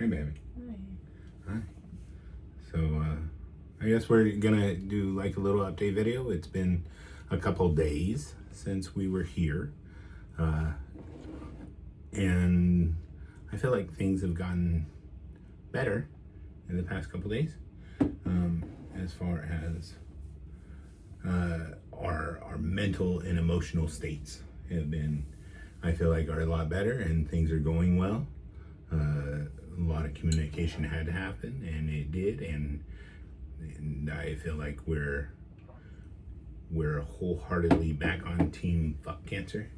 Hey, baby. Hi. Hi. So, I guess we're gonna do like a little update video. It's been a couple days since we were here. And I feel like things have gotten better in the past couple days. As far as our mental and emotional states have been, I feel like, are a lot better, and things are going well. A lot of communication had to happen, and it did, and I feel like we're wholeheartedly back on team fuck cancer,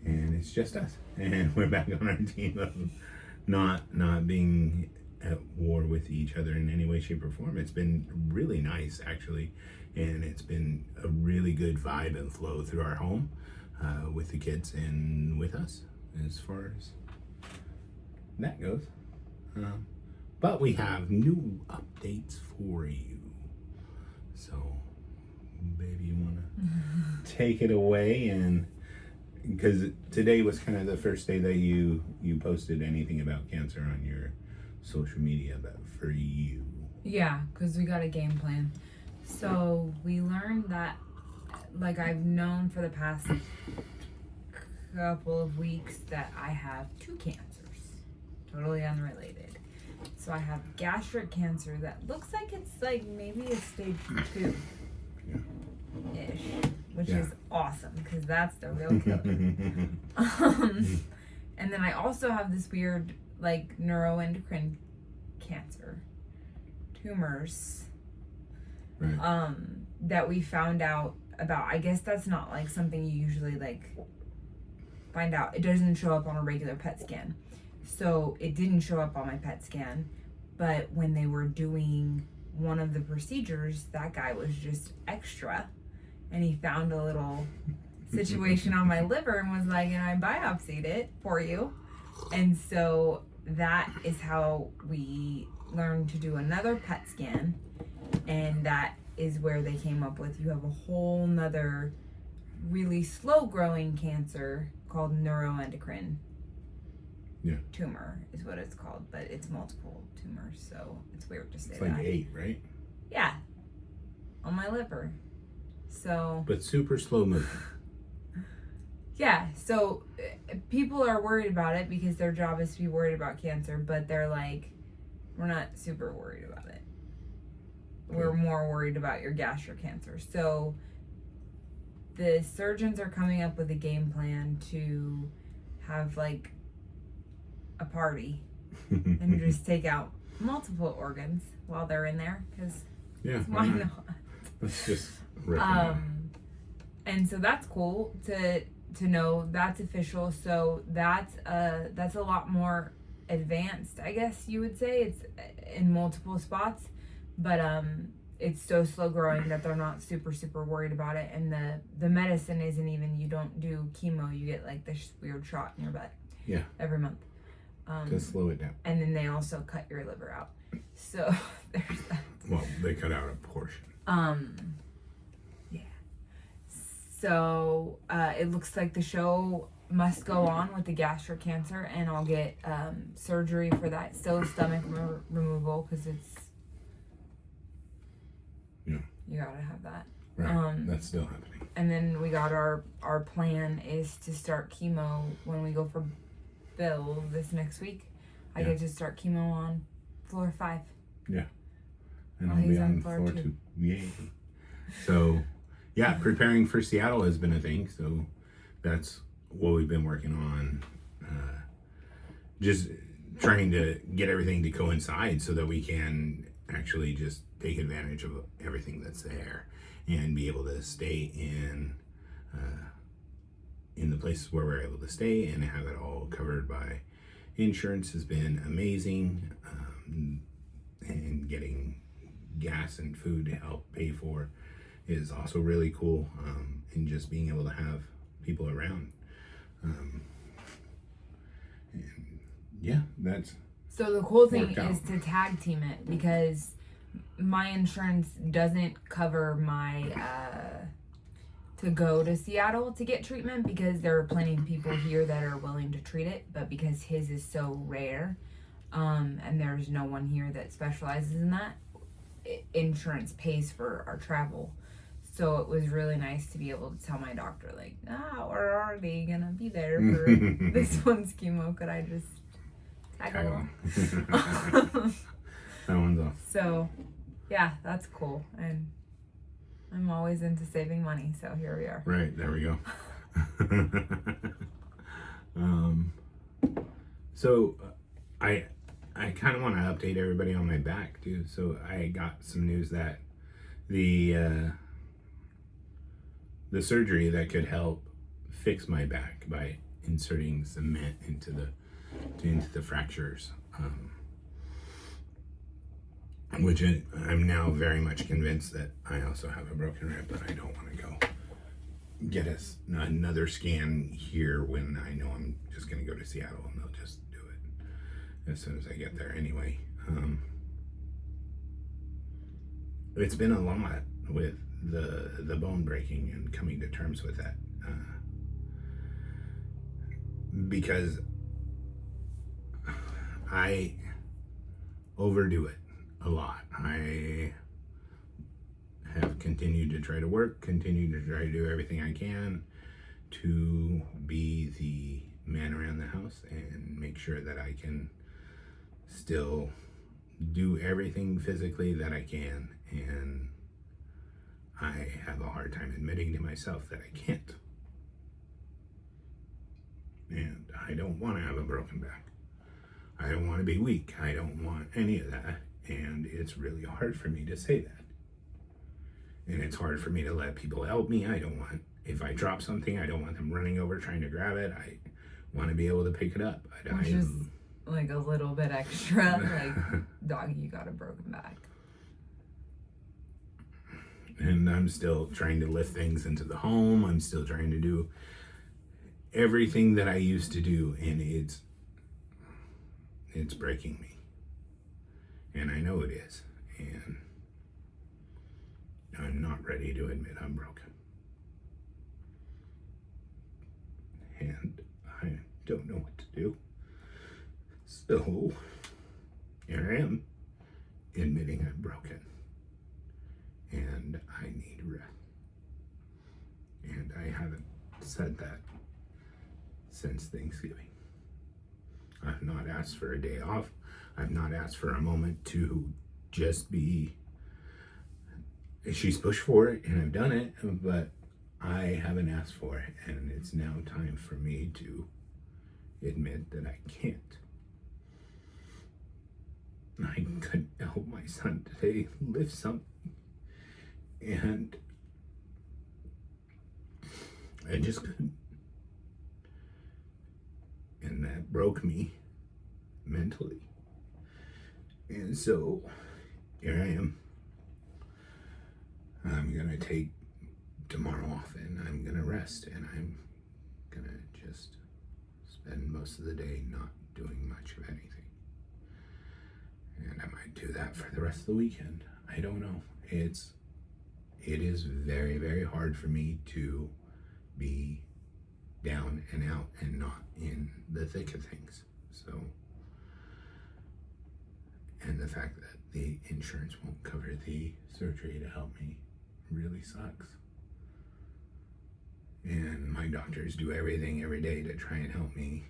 and it's just us, and we're back on our team of not being at war with each other in any way, shape, or form. It's been really nice, actually, and it's been a really good vibe and flow through our home, with the kids and with us, as far as that goes. But we have new updates for you. So, baby, you want to take it away? And because today was kind of the first day that you posted anything about cancer on your social media, but for you. Yeah, because we got a game plan. So we learned that, like, I've known for the past couple of weeks that I have 2 cancers, totally unrelated. So I have gastric cancer that looks like it's like maybe a stage 2 ish, which is awesome because that's the real killer. And then I also have this weird like neuroendocrine cancer, tumors, Right. that we found out about. I guess that's not like something you usually like find out. It doesn't show up on a regular PET scan. So it didn't show up on my PET scan, but when they were doing one of the procedures, that guy was just extra, and he found a little situation on my liver and was like, and I biopsied it for you. And so that is how we learned to do another PET scan, and that is where they came up with, you have a whole nother really slow growing cancer called neuroendocrine tumor is what it's called, but it's multiple tumors, so it's weird to say It's like that. 8, right? Yeah, on my liver. So But super slow moving. yeah, so people are worried about it because their job is to be worried about cancer, but they're like, we're not super worried about it. We're more worried about your gastric cancer. So the surgeons are coming up with a game plan to have like a party and just take out multiple organs while they're in there, because why not? Let's just and so that's cool to know that's official. So that's a lot more advanced, I guess you would say. It's in multiple spots, but it's so slow growing that they're not super worried about it. And the medicine isn't even, you don't do chemo, you get like this weird shot in your butt every month to slow it down. And then they also cut your liver out, so there's that. Well, they cut out a portion. Yeah. So it looks like the show must go on with the gastric cancer, and I'll get surgery for that. Still stomach removal, because it's you gotta have that. Right. That's still happening. And then we got our plan is to start chemo when we go for Bill this next week. I get to start chemo on floor 5. Yeah. And I'll be on floor 2. Yay. So, yeah, preparing for Seattle has been a thing. So that's what we've been working on. Just trying to get everything to coincide so that we can actually just take advantage of everything that's there and be able to stay in the places where we're able to stay and have it all covered by insurance has been amazing. And getting gas and food to help pay for is also really cool. And just being able to have people around. And yeah, that's so the cool thing worked out. is to tag team it, because my insurance doesn't cover my to go to Seattle to get treatment, because there are plenty of people here that are willing to treat it, but because his is so rare, and there's no one here that specializes in that. Insurance pays for our travel. So it was really nice to be able to tell my doctor, like, we're already gonna be there for this one's chemo. Could I just tag along? That one's off. So, yeah, that's cool. And I'm always into saving money, so here we are. Right, there we go. So I kind of want to update everybody on my back too. So I got some news that the surgery that could help fix my back by inserting cement into the fractures, which I'm now very much convinced that I also have a broken rib, but I don't want to go get another scan here when I know I'm just going to go to Seattle and they'll just do it as soon as I get there anyway. It's been a lot with the bone breaking and coming to terms with that, because I overdo it a lot. I have continued to try to work, continue to try to do everything I can to be the man around the house and make sure that I can still do everything physically that I can, and I have a hard time admitting to myself that I can't. And I don't want to have a broken back. I don't want to be weak. I don't want any of that. And it's really hard for me to say that. And it's hard for me to let people help me. If I drop something, I don't want them running over trying to grab it. I want to be able to pick it up. Which is like a little bit extra, like, dog, you got a broken back. And I'm still trying to lift things into the home. I'm still trying to do everything that I used to do, and it's breaking me. And I know it is. And I'm not ready to admit I'm broken. And I don't know what to do. So here I am, admitting I'm broken. And I need rest. And I haven't said that since Thanksgiving. I've not asked for a day off. I've not asked for a moment to just be. She's pushed for it and I've done it, but I haven't asked for it, and it's now time for me to admit that I can't. I couldn't help my son today lift something, and I just couldn't. And that broke me mentally. And so here I am. I'm gonna take tomorrow off and I'm gonna rest, and I'm gonna just spend most of the day not doing much of anything. And I might do that for the rest of the weekend. I don't know. It is very, very hard for me to be down and out and not in the thick of things. So, and the fact that the insurance won't cover the surgery to help me really sucks. And my doctors do everything every day to try and help me,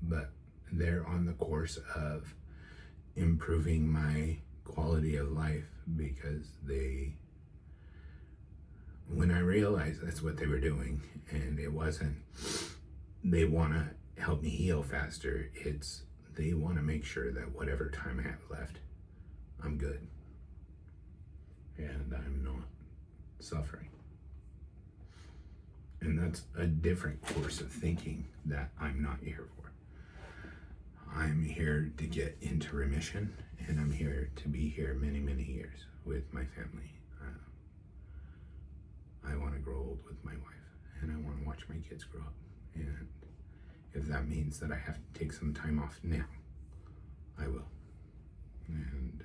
but they're on the course of improving my quality of life, because when I realized that's what they were doing, and it wasn't, they want to help me heal faster, it's they want to make sure that whatever time I have left, I'm good. And I'm not suffering. And that's a different course of thinking that I'm not here for. I'm here to get into remission, and I'm here to be here many, many years with my family. I want to grow old with my wife, and I want to watch my kids grow up. And if that means that I have to take some time off now, I will. And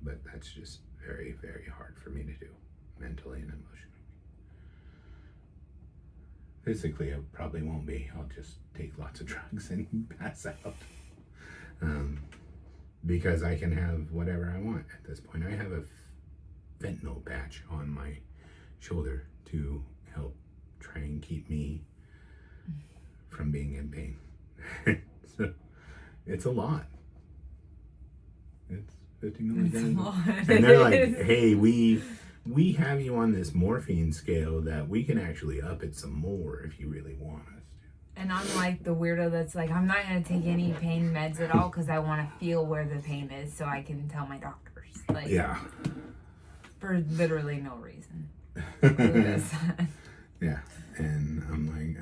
but that's just very, very hard for me to do, mentally and emotionally. Physically, it probably won't be. I'll just take lots of drugs and pass out. Because I can have whatever I want at this point. I have a fentanyl patch on my shoulder to help try and keep me from being in pain. So it's a lot. It's 50 milligrams. And they're like, hey, we have you on this morphine scale that we can actually up it some more if you really want us to. And I'm like the weirdo that's like, I'm not going to take any pain meds at all because I want to feel where the pain is so I can tell my doctors. Like, yeah. For literally no reason. Yeah. And I'm like,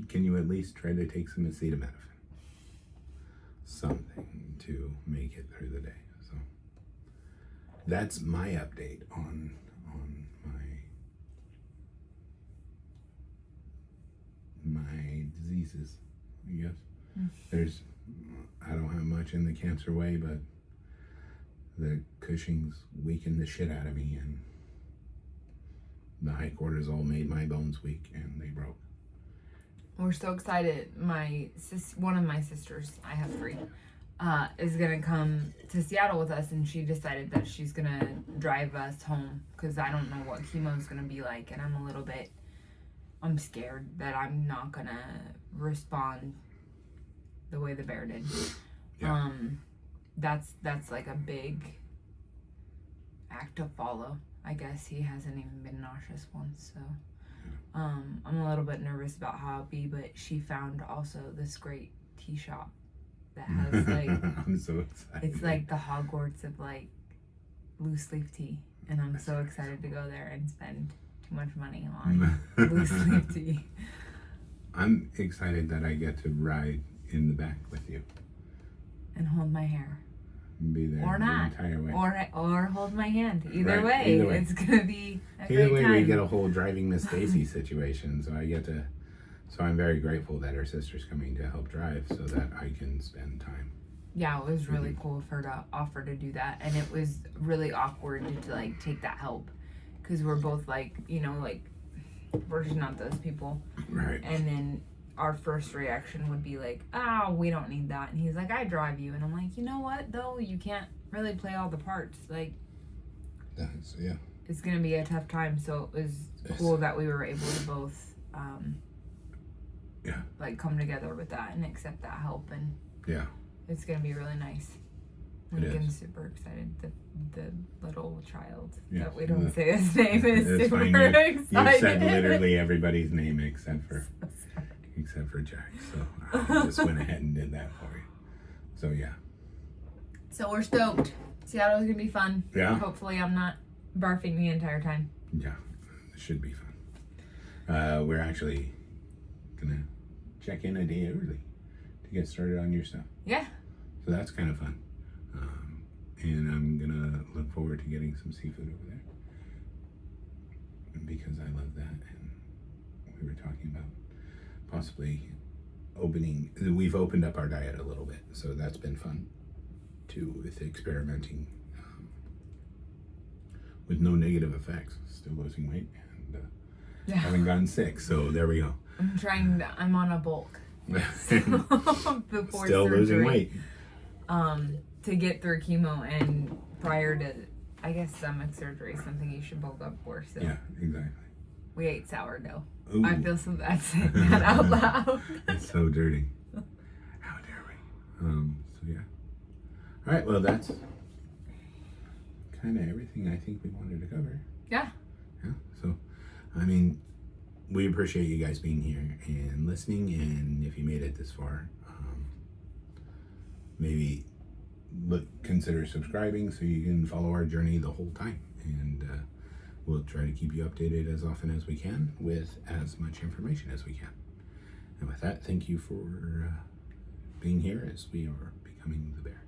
can you at least try to take some acetaminophen? Something to make it through the day. So that's my update on my diseases, I guess. I don't have much in the cancer way, but the Cushing's weakened the shit out of me, and the high cortisol made my bones weak, and they broke. We're so excited. One of my sisters, I have 3, is gonna come to Seattle with us, and she decided that she's gonna drive us home because I don't know what chemo is gonna be like, and I'm scared that I'm not gonna respond the way the bear did. Yeah. That's like a big act to follow. I guess he hasn't even been nauseous once, so I'm a little bit nervous about how it'll be, but she found also this great tea shop that has like I'm so excited. It's like the Hogwarts of like loose leaf tea, and I'm so excited to go there and spend too much money on loose leaf tea. I'm excited that I get to ride in the back with you and hold my hair. Be there or not, the entire way. Or hold my hand. Either way, it's gonna be a Either great way, time. we get a whole driving Miss Daisy situation. So I'm very grateful that her sister's coming to help drive so that I can spend time. Yeah, it was really cool of her to offer to do that, and it was really awkward to like take that help because we're both like, we're just not those people. Right. And then our first reaction would be like, we don't need that. And he's like, I drive you. And I'm like, you know what, though? You can't really play all the parts. Like, it's going to be a tough time. So it was cool that we were able to both, like, come together with that and accept that help. And it's going to be really nice. Lincoln's super excited. The little child that we don't say his name is super excited. You said literally everybody's name except for Jack. So I just went ahead and did that for you. So So we're stoked. Seattle's gonna be fun. Yeah. Hopefully I'm not barfing the entire time. Yeah, it should be fun. We're actually gonna check in a day early to get started on your stuff. Yeah. So that's kind of fun. And I'm gonna look forward to getting some seafood over there because I love that. And we were talking about possibly we've opened up our diet a little bit, so that's been fun too, with experimenting with no negative effects, still losing weight and haven't gotten sick, so there we go. I'm on a bulk before still surgery, losing weight to get through chemo and prior to stomach surgery, something you should bulk up for. So yeah, exactly. We ate sourdough. Ooh. I feel so bad saying that out loud. It's so dirty. How dare we? So yeah. All right. Well, that's kind of everything I think we wanted to cover. Yeah. Yeah. So, I mean, we appreciate you guys being here and listening. And if you made it this far, maybe consider subscribing so you can follow our journey the whole time. And we'll try to keep you updated as often as we can with as much information as we can. And with that, thank you for being here as we are becoming the bear.